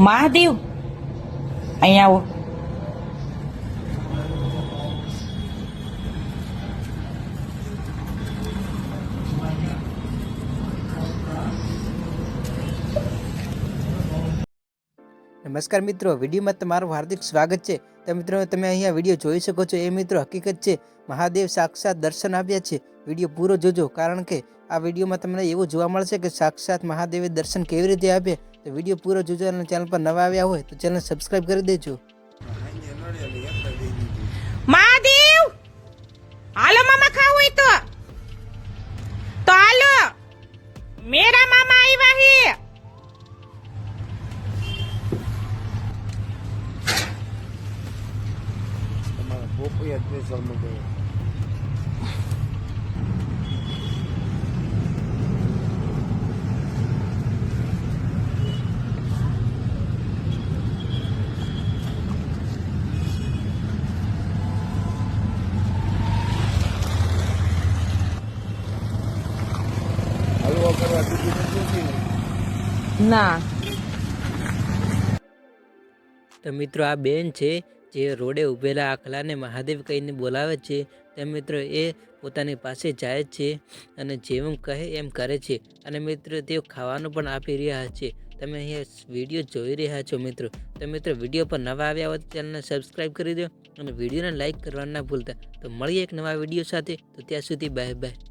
મહાદેવ અહીંયા આવો. નમસ્કાર મિત્રો, વિડીયોમાં તમારું હાર્દિક સ્વાગત છે. તો મિત્રો, તમે અહીંયા વિડીયો જોઈ શકો છો. એ મિત્રો હકીકત છે, મહાદેવ સાક્ષાત દર્શન આપ્યા છે. વિડીયો પૂરો જોજો, કારણ કે આ વિડીયોમાં તમને એવું જોવા મળશે કે સાક્ષાત મહાદેવે દર્શન કેવી રીતે આપ્યા. તો વિડીયો પૂરો જોજો અને ચેનલ પર નવા આવ્યા હોય તો ચેનલ સબસ્ક્રાઇબ કરી દેજો. મહાદેવ હાલો મામા ખાવું હોય તો હાલો. મેરા મામા આવ્યા હે. પોપૈયા સ્પેશિયલ મંગાવ્યો. હલવા કરવા દીધી નથી ના. તો મિત્રો, આ બેન છે જે રોડે ઊભેલા આખલાને મહાદેવ કહીને બોલાવે છે. તે મિત્રો એ પોતાની પાસે જાય છે અને જેવું કહે એમ કરે છે. અને મિત્રો તેઓ ખાવાનું પણ આપી રહ્યા છે. તમે અહીંયા વિડીયો જોઈ રહ્યા છો મિત્રો. તો મિત્રો, વિડીયો પર નવા આવ્યા હોય તો ચેનલને સબસ્ક્રાઈબ કરી દો અને વિડીયોને લાઇક કરવા ના ભૂલતા. તો મળીએ એક નવા વિડીયો સાથે. તો ત્યાં સુધી બાય બાય.